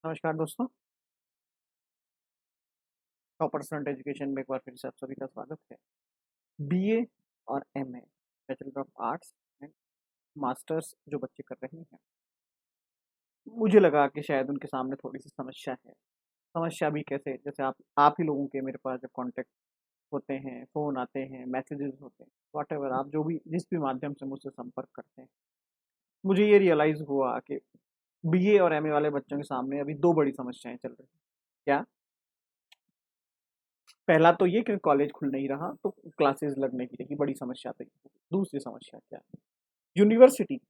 नमस्कार दोस्तों, toppers front education में एक बार फिर से आप सभी का स्वागत है। बीए और MA bachelor of arts and masters जो बच्चे कर रहे हैं, मुझे लगा कि शायद उनके सामने थोड़ी-सी समस्या है। समस्या भी कैसे? जैसे आप ही लोगों के मेरे पास जब कॉन्टैक्ट होते हैं, फ़ोन आते हैं, मैसेजेस होते हैं, व्हाटएवर आप जो भी जिस भी माध्यम से मुझसे संपर्क करते हैं, मुझे ये रियलाइज़ हुआ कि बीए और एमए वाले बच्चों के सामने अभी 2 बड़ी समस्याएँ चल रही हैं। क्या? पहला तो ये कि कॉलेज खुल नहीं रहा, तो क्लासेस लग नहीं रही, बड़ी समस्या तो ये हो गई। दूसरी समस्या क्या है? यूनिवर्सिटी,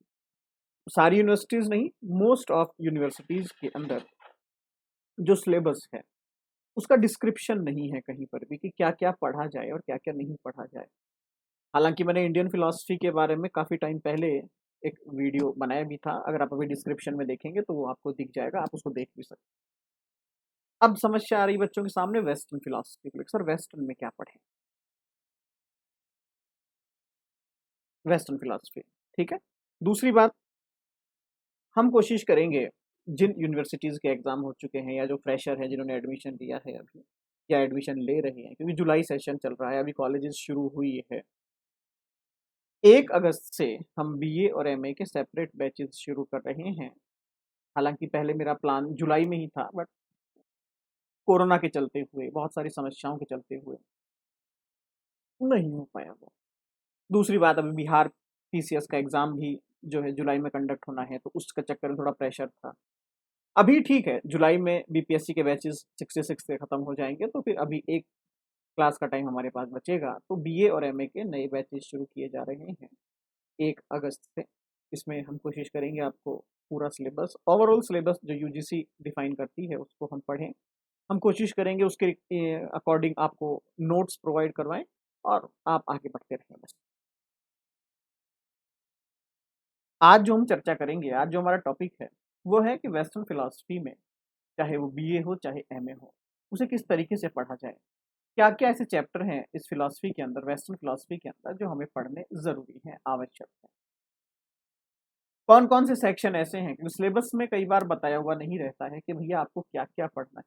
सारी यूनिवर्सिटीज़ नहीं, मोस्ट ऑफ यूनिवर्सिटीज़ के अंदर जो सिलेबस है, उसका डिस्क्रिप्शन नहीं है कहीं पर भी कि क्या-क्या पढ़ा जाए और क्या-क्या नहीं पढ़ा जाए। हालाँकि मैंने इंडियन फिलॉसफी के बारे में काफ़ी टाइम पहले एक वीडियो बनाया भी था, अगर आप अभी डिस्क्रिप्शन में देखेंगे तो वो आपको दिख जाएगा, आप उसको देख भी सकते हैं। अब समस्या आ रही बच्चों के सामने वेस्टर्न फिलॉसफी को लेकर, सर वेस्टर्न में क्या पढ़ें? वेस्टर्न फिलॉसफी, ठीक है? दूसरी बात, हम कोशिश करेंगे जिन यूनिवर्सिटीज़ के एग्ज़ाम हो चुके हैं या जो फ्रेशर हैं जिन्होंने एडमिशन लिया है अभी या एडमिशन ले रहे हैं, क्योंकि जुलाई सेशन चल रहा है, अभी कॉलेजेस शुरू हुई है। 1 अगस्त से हम बीए और एमए के सेपरेट बैचेज़ शुरू कर रहे हैं। हालाँकि पहले मेरा प्लान जुलाई में ही था, बट कोरोना के चलते हुए, बहुत सारी समस्याओं के चलते हुए नहीं हो पाया वो। दूसरी बात, अभी बिहार पीसीएस का एग्ज़ाम भी जो है जुलाई में कंडक्ट होना है, तो उसके चक्कर में थोड़ा प्रेशर था। अभी ठीक है, जुलाई में बीपीएससी के बैचेज़ 66 से खत्म हो जाएँगे, तो फिर अभी 1 क्लास का टाइम हमारे पास बचेगा, तो बीए और एमए के नए बैचेज़ शुरू किए जा रहे हैं 1 अगस्त से। इसमें हम कोशिश करेंगे आपको पूरा सिलेबस, ओवरऑल सिलेबस जो यूजीसी डिफ़ाइन करती है, उसको हम पढ़ें। हम कोशिश करेंगे उसके अकॉर्डिंग आपको नोट्स प्रोवाइड करवाएँ और आप आगे बढ़ते रहें बस। आज जो हम चर्चा करेंगे, आज जो हमारा टॉपिक है, वो है कि वेस्टर्न फिलॉसफी में, चाहे वो बीए हो, चाहे एमए हो, उसे किस तरीके से पढ़ा जाए? क्या-क्या ऐसे चैप्टर हैं इस फिलॉसफी के अंदर, वेस्टर्न फिलॉसफी के अंदर जो हमें पढ़ने ज़रूरी हैं, आवश्यक हैं? कौन-कौन से सेक्शन ऐसे हैं क्योंकि सिलेबस में कई बार बताया हुआ नहीं रहता है कि भैया आपको क्या-क्या पढ़ना है।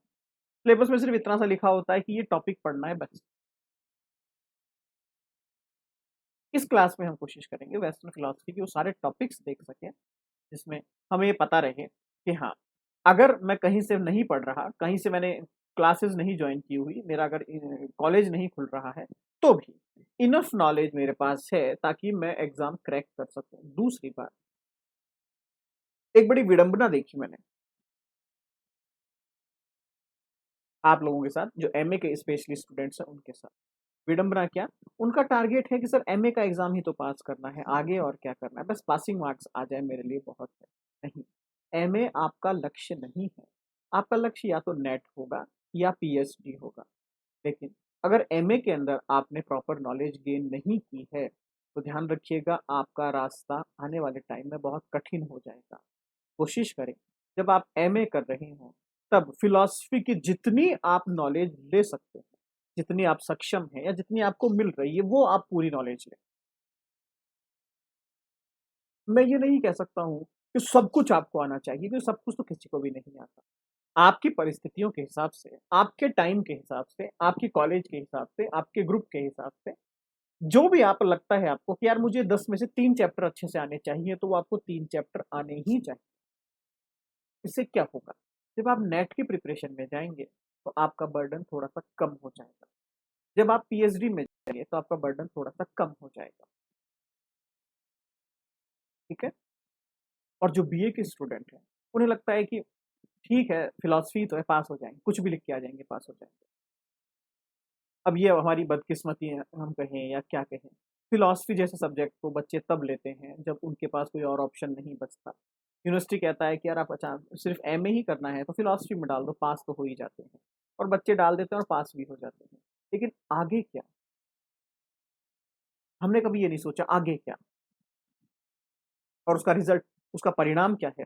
सिलेबस में सिर्फ़ इतना सा लिखा होता है कि ये टॉपिक पढ़ना है बस। इस क्लास में हम कोशिश करेंगे वेस्टर्न फिलॉसफी के वो सारे टॉपिक्स देख सकें, जिसमें हमें ये पता रहे कि हाँ, अगर मैं कहीं से नहीं पढ़ रहा, कहीं से मैंने क्लासेस नहीं जॉइन की हुई, मेरा अगर कॉलेज नहीं खुल रहा है, तो भी इनफ नॉलेज मेरे पास है ताकि मैं एग्ज़ाम क्रैक कर सकूँ। दूसरी बात, एक बड़ी विडंबना देखी मैंने आप लोगों के साथ, जो एमए के स्पेशली स्टूडेंट्स हैं उनके साथ। विडंबना क्या? उनका टारगेट है कि सर एमए का एग्ज़ाम ही तो पास करना है, आगे और क्या करना है? बस पासिंग मार्क्स आ जाए मेरे लिए बहुत है। नहीं, एमए आपका लक्ष्य नहीं है। आपका लक्ष्य या तो नेट होगा या पीएचडी होगा। लेकिन अगर एमए के अंदर आपने प्रॉपर नॉलेज गेन नहीं की है, तो ध्यान रखिएगा आपका रास्ता आने वाले टाइम में बहुत कठिन हो जाएगा। कोशिश करें, जब आप एमए कर रहे हों, तब फिलॉसफी की जितनी आप नॉलेज ले सकते हैं, जितनी आप सक्षम हैं या जितनी आपको मिल रही है, वो आप पूरी नॉलेज लें। मैं ये नहीं कह सकता हूँ कि सब कुछ आपको आना चाहिए, क्योंकि सब कुछ तो किसी को भी नहीं आता। आपकी परिस्थितियों के हिसाब से, आपके टाइम के हिसाब से, आपके कॉलेज के हिसाब से, आपके ग्रुप के हिसाब से, जो भी आप लगता है आपको कि यार मुझे 10 में से 3 चैप्टर अच्छे से आने चाहिए, तो वो आपको 3 चैप्टर आने ही चाहिए। इससे क्या होगा? जब आप नेट की प्रिपरेशन में जाएँगे, तो आपका बर्डन थोड़ा-सा कम हो जाएगा। जब आप पीएचडी में जाएँगे, तो आपका बर्डन थोड़ा-सा कम हो जाएगा, ठीक है? और जो बीए के स्टूडेंट हैं, उन्हें लगता है कि ठीक है, फिलॉसफी तो है, पास हो जाएँगे, कुछ भी लिख के आ जाएँगे, पास हो जाएँगे। अब ये हमारी बदकिस्मती है, हम कहें या क्या कहें, फिलॉसफी जैसे सब्जेक्ट को बच्चे तब लेते हैं, जब उनके पास कोई और ऑप्शन नहीं बचता। यूनिवर्सिटी कहता है कि यार आप अच्छा सिर्फ़ एमए ही करना है, तो फिलॉसफी में डाल दो, पास तो हो ही जाते हैं। और बच्चे डाल देते हैं और पास भी हो जाते हैं। लेकिन आगे क्या? हमने कभी ये नहीं सोचा आगे क्या? और उसका रिज़ल्ट, उसका परिणाम क्या है?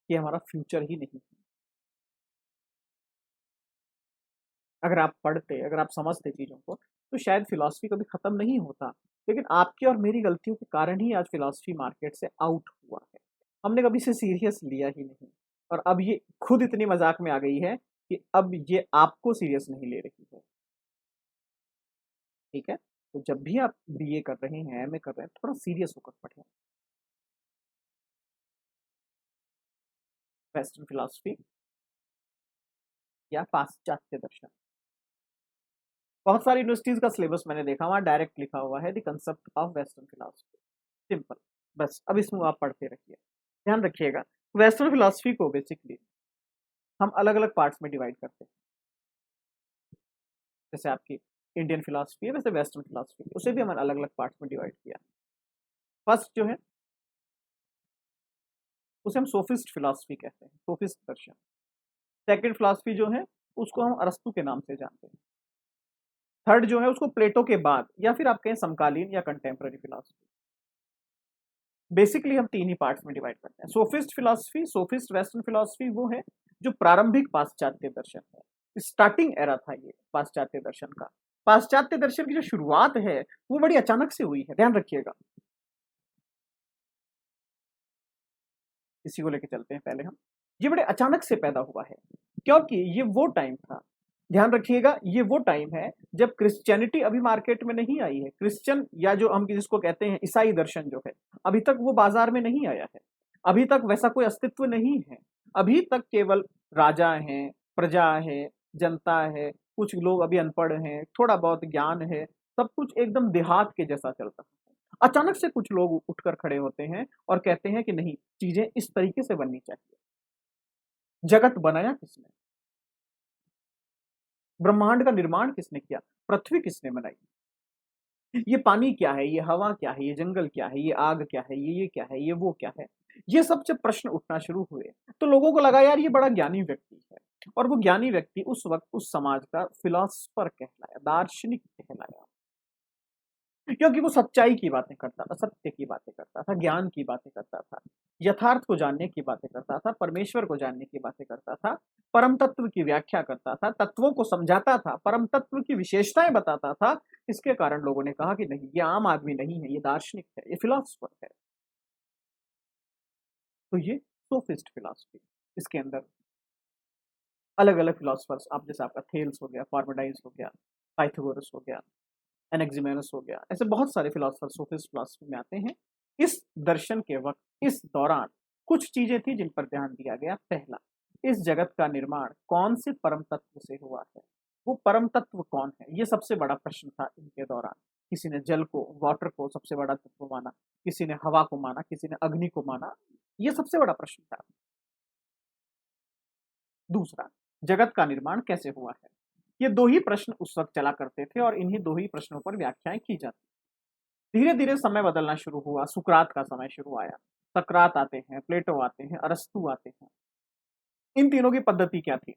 कि हमारा फ्यूचर ही नहीं है। अगर आप पढ़ते, अगर आप समझते चीज़ों को, तो शायद फ़िलॉसफ़ी कभी ख़त्म नहीं होता। लेकिन आपकी और मेरी गलतियों के कारण ही आज फ़िलॉसफ़ी मार्केट से आउट हुआ है। हमने कभी इसे सीरियस लिया ही नहीं। और अब ये खुद इतनी मजाक में आ गई है कि अब ये आपको सीरियस नहीं ले रही है। ठीक है, तो जब भी आप बीए कर रहे हैं, एमए कर रहे हैं, थोड़ा सीरियस होकर पढ़ें। वेस्टर्न फिलॉसफी या पाश्चात्य दर्शन, बहुत सारी यूनिवर्सिटीज का सिलेबस मैंने देखा, वहां डायरेक्ट लिखा हुआ है the concept of western philosophy, simple. बस अब इसमें आप पढ़ते रहिए। ध्यान रखिएगा, वेस्टर्न फिलॉसफी को बेसिकली हम अलग अलग पार्ट्स में डिवाइड करते हैं। जैसे आपकी इंडियन फिलॉसफी है, वैसे वेस्टर्न फिलॉसफी, उसे भी हमने अलग अलग पार्ट्स में डिवाइड किया। फर्स्ट जो है उसे हम सोफिस्ट फिलॉसफी कहते हैं, सोफिस्ट दर्शन। सेकंड फिलॉसफी जो है उसको हम अरस्तु के नाम से जानते हैं। थर्ड जो है उसको प्लेटो के बाद, या फिर आप कहें समकालीन या कंटेम्प्रेरी फिलॉसफी। बेसिकली हम तीन ही पार्ट्स में डिवाइड करते हैं। Sophist philosophy, sophist western philosophy वो है जो प्रारंभिक पाश्चात्य दर्शन है, स्टार्टिंग एरा था ये पाश्चात्य दर्शन का। पाश्चात्य दर्शन की जो शुरुआत है वो बड़ी अचानक से हुई है, ध्यान रखिएगा। इसी को लेके चलते हैं पहले हम। ये बड़े अचानक से पैदा हुआ है क्योंकि ये वो टाइम था, ध्यान रखिएगा, ये वो टाइम है जब क्रिश्चियनिटी अभी मार्केट में नहीं आई है। क्रिश्चियन या जो हम जिसको कहते हैं ईसाई दर्शन जो है, अभी तक वो बाजार में नहीं आया है। अभी तक वैसा कोई अस्तित्व नहीं है। अभी तक केवल राजा हैं, प्रजा है, जनता है, कुछ लोग अभी अनपढ़ हैं, थोड़ा बहुत ज्ञान है, सब कुछ एकदम देहात के जैसा चलता है। अचानक से कुछ लोग उठकर खड़े होते हैं और कहते हैं कि नहीं, चीजें इस तरीके से बननी चाहिए। जगत बनाया किसने? ब्रह्मांड का निर्माण किसने किया? पृथ्वी किसने बनाई? ये पानी क्या है, ये हवा क्या है, ये जंगल क्या है, ये आग क्या है, ये क्या है, ये वो क्या है? ये सब जब प्रश्न उठना शुरू हुए तो लोगों को लगा यार ये बड़ा ज्ञानी व्यक्ति है। और वो ज्ञानी व्यक्ति उस वक्त उस समाज का फिलोसफर कहलाया, दार्शनिक कहलाया, क्योंकि वो सच्चाई की बातें करता था, सत्य की बातें करता था, ज्ञान की बातें करता था, यथार्थ को जानने की बातें करता था, परमेश्वर को जानने की बातें करता था, परम तत्व की व्याख्या करता था, तत्वों को समझाता था, परम तत्व की विशेषताएं बताता था। इसके कारण लोगों ने कहा कि नहीं, ये आम आदमी नहीं है, ये दार्शनिक है, ये फिलोसफर है। तो ये सोफिस्ट फिलॉसफी, इसके अंदर अलग अलग फिलोसफर्स, आप जैसे आपका थेल्स हो गया, पार्मेनाइड्स हो गया, पाइथागोरस हो गया, एनेक्सिमेनस हो गया, ऐसे बहुत सारे फिलोसफर सोफिस्ट फिलॉसफी में आते हैं। इस दर्शन के वक्त, इस दौरान कुछ चीजें थी जिन पर ध्यान दिया गया। पहला, इस जगत का निर्माण कौन से परम तत्व से हुआ है? वो परम तत्व कौन है? ये सबसे बड़ा प्रश्न था इनके दौरान। किसी ने जल को, वाटर को सबसे बड़ा तत्व माना, किसी ने हवा को माना, किसी ने अग्नि को माना। ये सबसे बड़ा प्रश्न था। दूसरा, जगत का निर्माण कैसे हुआ है? ये दो ही प्रश्न उस वक्त चला करते थे और इन्हीं दो ही प्रश्नों पर व्याख्याएं की जाती। धीरे धीरे समय बदलना शुरू हुआ, सुकरात का समय शुरू आया। सक़रात आते हैं, प्लेटो आते हैं, अरस्तु आते हैं। इन तीनों की पद्धति क्या थी?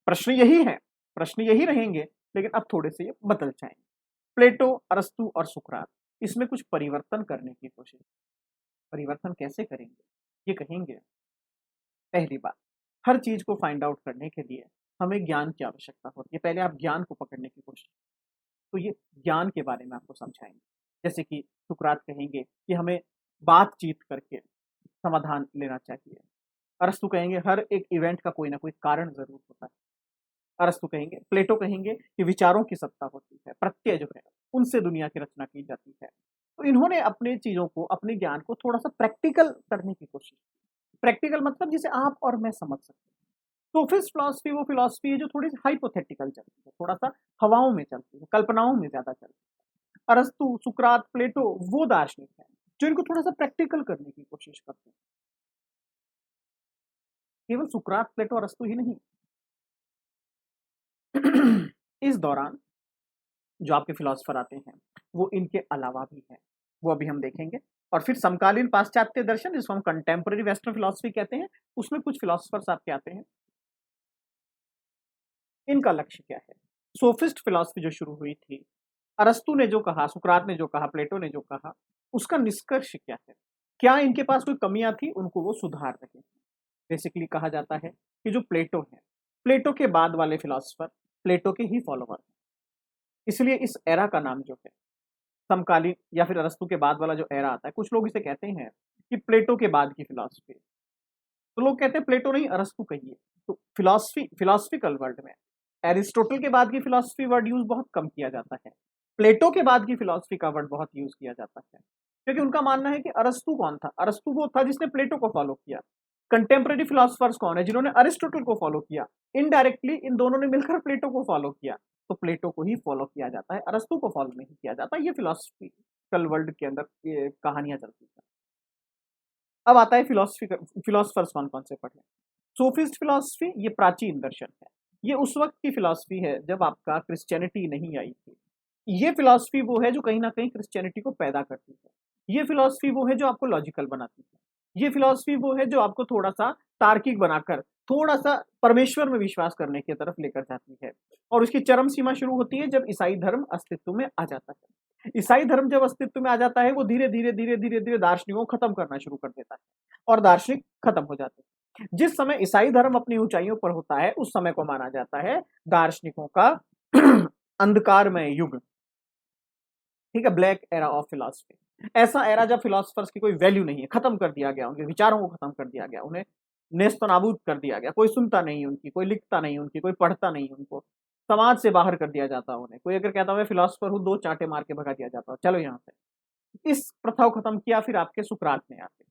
प्रश्न यही है, प्रश्न यही रहेंगे, लेकिन अब थोड़े से ये बदल जाएंगे। प्लेटो, अरस्तु और सुकरात, इसमें कुछ परिवर्तन करने की कोशिश। परिवर्तन कैसे करेंगे? ये कहेंगे, पहली बात, हर चीज को फाइंड आउट करने के लिए हमें ज्ञान की आवश्यकता होती है। पहले आप ज्ञान को पकड़ने की कोशिश, तो ये ज्ञान के बारे में आपको समझाएंगे। जैसे कि सुकरात कहेंगे कि हमें बातचीत करके समाधान लेना चाहिए। अरस्तु कहेंगे हर एक इवेंट का कोई ना कोई कारण जरूर होता है। अरस्तु कहेंगे, प्लेटो कहेंगे कि विचारों की सत्ता होती है, प्रत्यय जो है उनसे दुनिया की रचना की जाती है। तो इन्होंने अपने चीजों को, अपने ज्ञान को थोड़ा सा प्रैक्टिकल करने की कोशिश की। प्रैक्टिकल मतलब जिसे आप और मैं समझ सकते हैं। सोफिस्ट फिलॉसफी वो फिलॉसफी है जो थोड़ी सी हाइपोथेटिकल चलती है, थोड़ा सा हवाओं में चलती है, कल्पनाओं में ज्यादा चलती है। अरस्तु, सुकरात, प्लेटो वो दार्शनिक है जो इनको थोड़ा सा प्रैक्टिकल करने की कोशिश करते हैं। केवल सुकरात, प्लेटो, अरस्तु ही नहीं, इस दौरान जो आपके फिलोसफर आते हैं वो इनके अलावा भी हैं, वो अभी हम देखेंगे। और फिर समकालीन पाश्चात्य दर्शन, जिसको हम कंटेम्पररी वेस्टर्न फिलोसफी कहते हैं, उसमें कुछ फिलोसफर्स आपके आते हैं। इनका लक्ष्य क्या है? सोफिस्ट फिलॉसफी जो शुरू हुई थी, अरस्तु ने जो कहा, सुकरात ने जो कहा, प्लेटो ने जो कहा, उसका निष्कर्ष क्या है? क्या इनके पास कोई कमियां थी, उनको वो सुधार रहे हैं। बेसिकली कहा जाता है कि जो प्लेटो है, प्लेटो के बाद वाले फिलोसफर प्लेटो के ही फॉलोवर हैं। इसलिए इस एरा का नाम जो है समकालीन, या फिर अरस्तु के बाद वाला जो एरा आता है, कुछ लोग इसे कहते हैं कि प्लेटो के बाद की फिलॉसफी। तो लोग कहते हैं प्लेटो नहीं अरस्तु कहिए। तो फिलोसफिकल वर्ल्ड में एरिस्टोटल के बाद की फिलोसफी वर्ड यूज बहुत कम किया जाता है, प्लेटो के बाद की फिलोसफी का वर्ड बहुत यूज किया जाता है, क्योंकि उनका मानना है कि अरस्तु कौन था, अरस्तु वो था जिसने प्लेटो को फॉलो किया। कंटेम्प्रेरी फिलोसफर्स कौन है, जिन्होंने अरिस्टोटल को फॉलो किया। इनडायरेक्टली इन दोनों ने मिलकर प्लेटो को फॉलो किया, तो प्लेटो को ही फॉलो किया जाता है, अरस्तु को फॉलो नहीं किया जाता। ये फिलोसफिकल वर्ल्ड के अंदर ये कहानियां चलती हैं। अब आता है फिलोसफर्स कौन कौन से पढ़े। सोफिस्ट फिलोसफी ये प्राचीन दर्शन है, ये उस वक्त की फिलोसफी है जब आपका क्रिश्चियनिटी नहीं आई थी। ये फिलोसफी वो है जो कहीं ना कहीं क्रिश्चियनिटी को पैदा करती है। ये फिलोसफी वो है जो आपको लॉजिकल बनाती है। ये फिलोसफी वो है जो आपको थोड़ा सा तार्किक बनाकर थोड़ा सा परमेश्वर में विश्वास करने की तरफ लेकर जाती है। और उसकी चरम सीमा शुरू होती है जब ईसाई धर्म अस्तित्व में आ जाता है। ईसाई धर्म जब अस्तित्व में आ जाता है वो धीरे धीरे धीरे धीरे धीरे दार्शनिकों को खत्म करना शुरू कर देता है और दार्शनिक खत्म हो जाते हैं। जिस समय ईसाई धर्म अपनी ऊंचाइयों पर होता है उस समय को माना जाता है दार्शनिकों का अंधकारमय युग। ठीक है, ब्लैक एरा ऑफ फिलोसफी। ऐसा एरा जब फिलोसफर्स की कोई वैल्यू नहीं है, खत्म कर दिया गया, उनके विचारों को खत्म कर दिया गया, उन्हें नेस्त नाबूद कर दिया गया, कोई सुनता नहीं उनकी, कोई लिखता नहीं उनकी, कोई पढ़ता नहीं उनको, समाज से बाहर कर दिया जाता उन्हें। कोई अगर कहता मैं फिलोसफर हूँ, दो चांटे मार के भगा दिया जाता, चलो यहाँ से। इस प्रथा को खत्म किया फिर आपके सुकरात ने आके।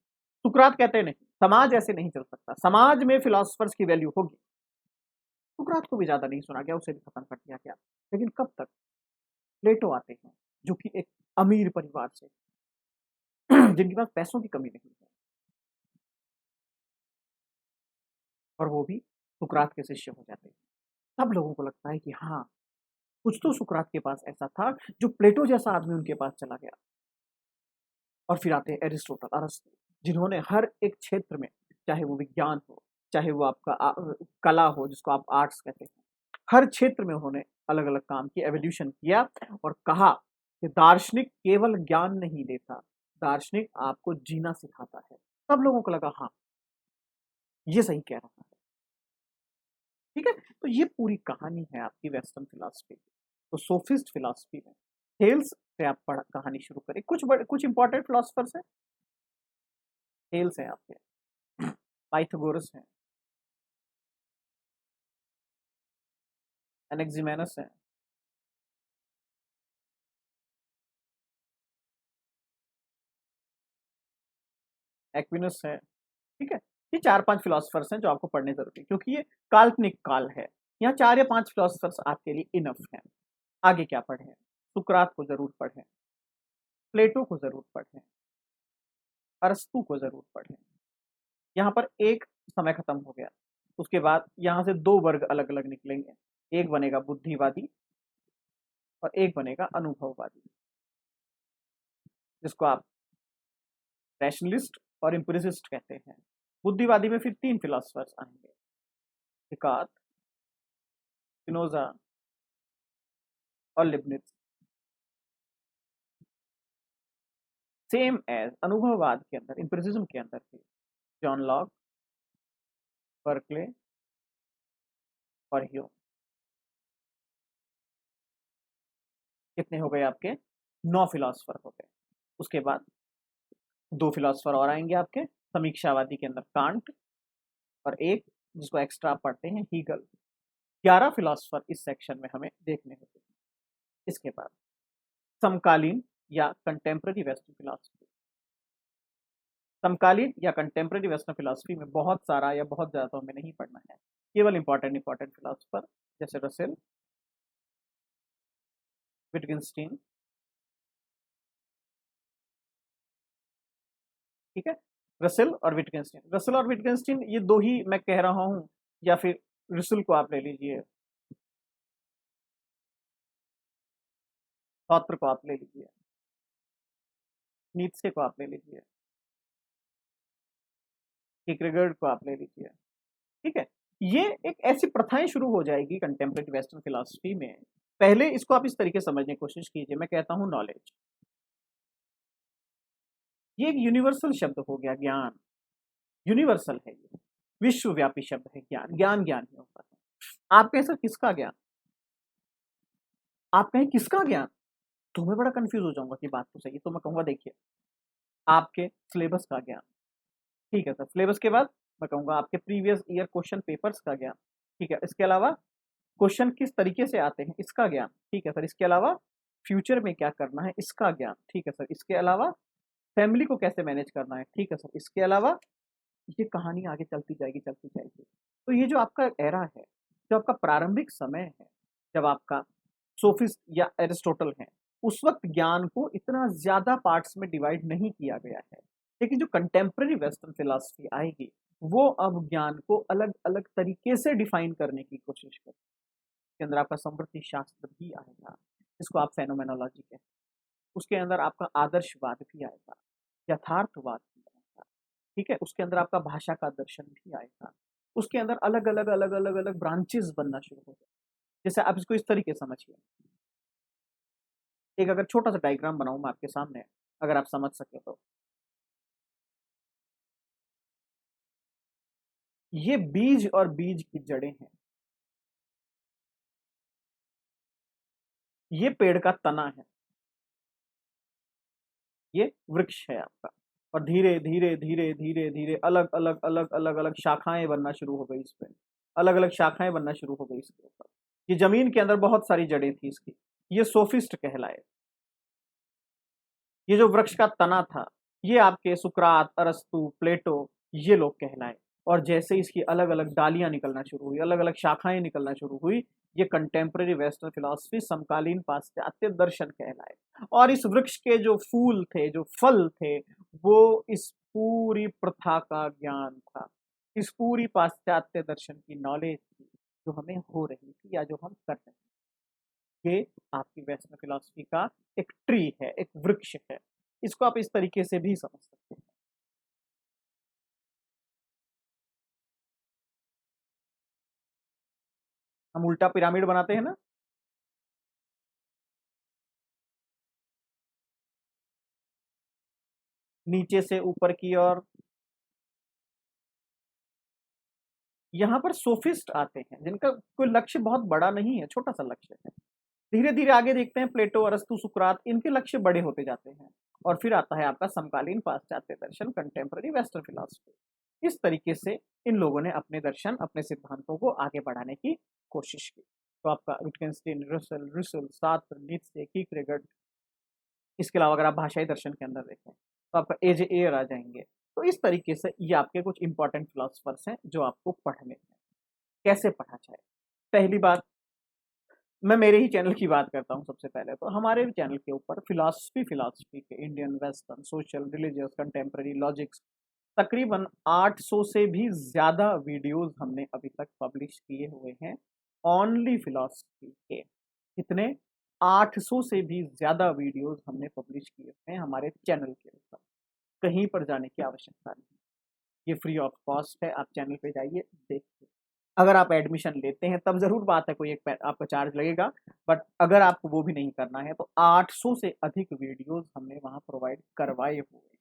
सुकरात कहते नहीं, समाज ऐसे नहीं चल सकता, समाज में फिलोसफर्स की वैल्यू होगी। सुकरात को भी ज्यादा नहीं सुना गया, उसे भी खत्म कर दिया गया। लेकिन कब तक? प्लेटो आते हैं जो कि एक अमीर परिवार से जिनके पास पैसों की कमी नहीं है, और वो भी सुकरात के शिष्य हो जाते हैं। तब लोगों को लगता है कि हाँ, कुछ तो सुकरात के पास ऐसा था जो प्लेटो जैसा आदमी उनके पास चला गया। और फिर आते हैं एरिस्टोटल, अरस्तु, जिन्होंने हर एक क्षेत्र में, चाहे वो विज्ञान हो, चाहे वो आपका कला हो जिसको आप आर्ट्स कहते हैं, हर क्षेत्र में उन्होंने अलग अलग काम की एवोल्यूशन किया और कहा कि दार्शनिक केवल ज्ञान नहीं देता, दार्शनिक आपको जीना सिखाता है। तब लोगों को लगा हाँ, ये सही कह रहा है। ठीक है, तो ये पूरी कहानी है आपकी वेस्टर्न फिलॉसफी। तो सोफिस्ट फिलॉसफी में हेल्स से आप कहानी शुरू करें। कुछ इंपॉर्टेंट फिलोसफर्स हैं। हेल्स हैं आपके, पाइथागोरस हैं, एनेक्सिमेनस हैं, एक्विनस है। ठीक है, ये 4-5 फिलोसफर्स हैं जो आपको पढ़ने जरूरी है, क्योंकि ये काल्पनिक काल है। यहाँ 4 या 5 फिलोसफर्स आपके लिए इनफ हैं। आगे क्या पढ़ें? सुकरात को जरूर पढ़ें, प्लेटो को जरूर पढ़ें, अरस्तु को जरूर पढ़ें। यहाँ पर एक समय खत्म हो गया, उसके बाद यहाँ से 2 वर्ग अलग अलग निकलेंगे। एक बनेगा बुद्धिवादी और एक बनेगा अनुभववादी, जिसको आप रैशनलिस्ट और एम्पिरिसिस्ट कहते हैं। बुद्धिवादी में फिर 3 फिलोसफर्स आएंगे, डिकार्त, स्पिनोजा और लिबनिट्ज। सेम एज अनुभववाद के अंदर, एम्पिरिसिज्म के अंदर थे जॉन लॉक, बर्कले और ह्यूम। कितने हो गए आपके? 9 फिलोसफर हो गए। उसके बाद 2 फिलोसफर और आएंगे आपके समीक्षावादी के अंदर, कांट, और एक जिसको एक्स्ट्रा पढ़ते हैं हीगल। 11 फिलोसफर इस सेक्शन में हमें देखने होते हैं। इसके बाद समकालीन या कंटेम्प्रेरी वेस्टर्न फिलोसफी। समकालीन या कंटेम्प्रेरी वेस्टर्न फिलोसफी में बहुत सारा या बहुत ज़्यादा तो हमें नहीं पढ़ना है, केवल इंपॉर्टेंट फिलोसफर जैसे रसेल, विटगेंस्टीन। ठीक है, रसेल और विटगेंस्टीन, रसेल और विटगेंस्टीन ये 2 ही मैं कह रहा हूँ, या फिर रसेल को आप ले लीजिए, सॉत्र को आप ले लीजिए, नीत्शे को आप ले लीजिए, किरकेगार्ड को आप ले लीजिए। ठीक है, ये एक ऐसी प्रथाएं शुरू हो जाएगी कंटेम्प्रेरी वेस्टर्न फिलोसफी में। पहले इसको आप इस तरीके समझने की कोशिश कीजिए, मैं कहता हूं नॉलेज, ये एक यूनिवर्सल शब्द हो गया। ज्ञान यूनिवर्सल है, ये विश्वव्यापी शब्द है। ज्ञान ज्ञान ज्ञान ही होता है। आप कहें सर किसका ज्ञान, आप कहें किसका ज्ञान, तो मैं बड़ा कंफ्यूज हो जाऊंगा कि बात तो सही है। तो मैं कहूंगा देखिए, आपके सिलेबस का ज्ञान। ठीक है सर, सिलेबस के बाद मैं कहूँगा आपके प्रीवियस ईयर क्वेश्चन पेपर्स का ज्ञान, ठीक है। इसके अलावा क्वेश्चन किस तरीके से आते हैं इसका ज्ञान, ठीक है सर। इसके अलावा फ्यूचर में क्या करना है इसका ज्ञान, ठीक है सर। इसके अलावा फैमिली को कैसे मैनेज करना है, ठीक है सर। इसके अलावा ये कहानी आगे चलती जाएगी चलती जाएगी। तो ये जो आपका एरा है, जो आपका प्रारंभिक समय है, जब आपका सोफिस्ट या एरिस्टोटल है, उस वक्त ज्ञान को इतना ज्यादा पार्ट्स में डिवाइड नहीं किया गया है। लेकिन जो कंटेम्प्रेरी वेस्टर्न फिलॉसफी आएगी, वो अब ज्ञान को अलग अलग तरीके से डिफाइन करने की कोशिश करेगी। उसके अंदर आपका समृद्धि शास्त्र भी आएगा, जिसको आप फेनोमेनोलॉजी कहते हैं। उसके अंदर आपका आदर्शवाद भी आएगा, यथार्थवाद भी आएगा, ठीक है। उसके अंदर आपका भाषा का दर्शन भी आएगा। उसके अंदर अलग अलग अलग अलग अलग ब्रांचेस बनना शुरू हो जाए। जैसे आप इसको इस तरीके से समझिए, एक अगर छोटा सा डायग्राम बनाऊं मैं आपके सामने, अगर आप समझ सके तो, ये बीज और बीज की जड़ें हैं, ये पेड़ का तना है, ये वृक्ष है आपका। और धीरे धीरे धीरे धीरे धीरे अलग अलग अलग अलग अलग शाखाएं बनना शुरू हो गई इस पे, अलग अलग शाखाएं बनना शुरू हो गई इसके ऊपर। ये जमीन के अंदर बहुत सारी जड़ें थी इसकी, ये सोफिस्ट कहलाए। ये जो वृक्ष का तना था, ये आपके सुकरात, अरस्तु, प्लेटो, ये लोग कहलाए। और जैसे इसकी अलग अलग डालियां निकलना शुरू हुई, अलग अलग शाखाएं निकलना शुरू हुई, ये कंटेम्प्रेरी वेस्टर्न फिलॉसफी, समकालीन पाश्चात्य दर्शन कहलाए। और इस वृक्ष के जो फूल थे, जो फल थे, वो इस पूरी प्रथा का ज्ञान था, इस पूरी पाश्चात्य दर्शन की नॉलेज थी, जो हमें हो रही थी या जो हम कर रहे हैं। ये आपकी वेस्टर्न फिलॉसफी का एक ट्री है, एक वृक्ष है। इसको आप इस तरीके से भी समझ सकते हैं। हम उल्टा पिरामिड बनाते हैं ना, नीचे से ऊपर की ओर। यहाँ पर सोफिस्ट आते हैं जिनका कोई लक्ष्य बहुत बड़ा नहीं है, छोटा सा लक्ष्य है। धीरे धीरे आगे देखते हैं, प्लेटो, अरस्तु, सुकरात, इनके लक्ष्य बड़े होते जाते हैं। और फिर आता है आपका समकालीन पाश्चात्य दर्शन, कंटेम्प्रेरी वेस्टर्न फिलॉसफी। इस तरीके से इन लोगों ने अपने दर्शन, अपने सिद्धांतों को आगे बढ़ाने की कोशिश की। तो आपका विटगेन्स्टाइन, रसेल, सार्त्र, नीत्शे, कीकरेगेड, इसके अलावा अगर आप भाषाई दर्शन के अंदर देखें तो आपका एजे एयर आ जाएंगे। तो इस तरीके से ये आपके कुछ इंपॉर्टेंट फिलोसफर्स हैं जो आपको पढ़ने हैं। कैसे पढ़ा जाए? पहली बात, मैं मेरे ही चैनल की बात करता हूँ। सबसे पहले तो हमारे चैनल के ऊपर फिलॉसफी के Indian, western, social, religious, contemporary, logics, तकरीबन 800 से भी ज़्यादा वीडियोस हमने अभी तक पब्लिश किए हुए हैं ओनली फिलॉसफी के। कितने? 800 से भी ज़्यादा वीडियोस हमने पब्लिश किए हुए हैं हमारे चैनल के ऊपर। कहीं पर जाने की आवश्यकता नहीं, ये फ्री ऑफ कॉस्ट है। आप चैनल पे जाइए, देखिए। अगर आप एडमिशन लेते हैं तब ज़रूर बात है, कोई एक आपका चार्ज लगेगा। बट अगर आपको वो भी नहीं करना है तो 800 से अधिक वीडियोस हमने वहाँ प्रोवाइड करवाए हुए हैं।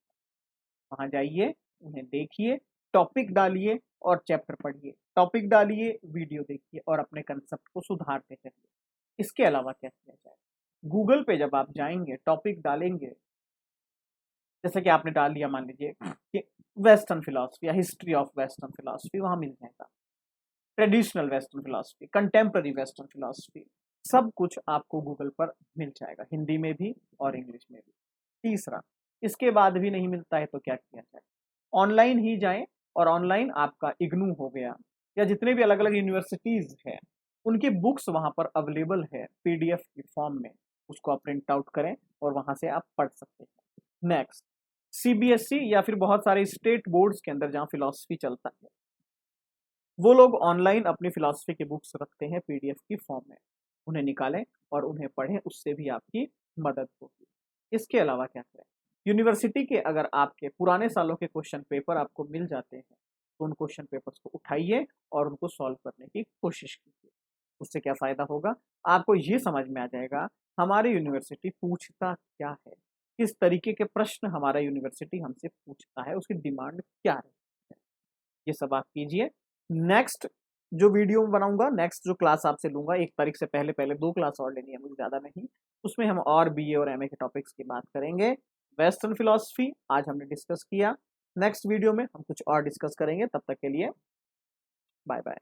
वहाँ जाइए, उन्हें देखिए, टॉपिक डालिए और चैप्टर पढ़िए। टॉपिक डालिए, वीडियो देखिए और अपने कंसेप्ट को सुधारते चलिए। इसके अलावा क्या किया जाए? गूगल पे जब आप जाएंगे, टॉपिक डालेंगे, जैसे कि आपने डाल दिया, मान लीजिए कि वेस्टर्न फिलॉसफी या हिस्ट्री ऑफ वेस्टर्न फिलॉसफी, वहाँ मिल जाएगा। Traditional western philosophy, contemporary western philosophy, सब कुछ आपको गूगल पर मिल जाएगा, हिंदी में भी और इंग्लिश में भी। तीसरा, इसके बाद भी नहीं मिलता है तो क्या किया जाए? ऑनलाइन ही जाएं, और ऑनलाइन आपका इग्नू हो गया या जितने भी अलग अलग यूनिवर्सिटीज़ हैं, उनकी बुक्स वहाँ पर अवेलेबल है पीडीएफ की फॉर्म में। उसको आप प्रिंट आउट करें और वहाँ से आप पढ़ सकते हैं। नेक्स्ट, सीबीएसई या फिर बहुत सारे स्टेट बोर्ड्स के अंदर जहाँ फिलॉसफी चलता है, वो लोग ऑनलाइन अपनी फिलॉसफी की बुक्स रखते हैं पीडीएफ की फॉर्म में। उन्हें निकालें और उन्हें पढ़ें, उससे भी आपकी मदद होगी। इसके अलावा क्या करें? यूनिवर्सिटी के अगर आपके पुराने सालों के क्वेश्चन पेपर आपको मिल जाते हैं तो उन क्वेश्चन पेपर्स को उठाइए और उनको सॉल्व करने की कोशिश कीजिए। उससे क्या फ़ायदा होगा? आपको ये समझ में आ जाएगा हमारी यूनिवर्सिटी पूछता क्या है, किस तरीके के प्रश्न हमारा यूनिवर्सिटी हमसे पूछता है, उसकी डिमांड क्या है। ये सब आप कीजिए। नेक्स्ट जो वीडियो में बनाऊंगा, नेक्स्ट जो क्लास आपसे लूंगा 1 तारीख से पहले पहले 2 क्लास और लेनी है मुझे, ज़्यादा नहीं। उसमें हम और बीए और एमए के टॉपिक्स की बात करेंगे। वेस्टर्न फिलॉसफी आज हमने डिस्कस किया। नेक्स्ट वीडियो में हम कुछ और डिस्कस करेंगे, तब तक के लिए बाय बाय।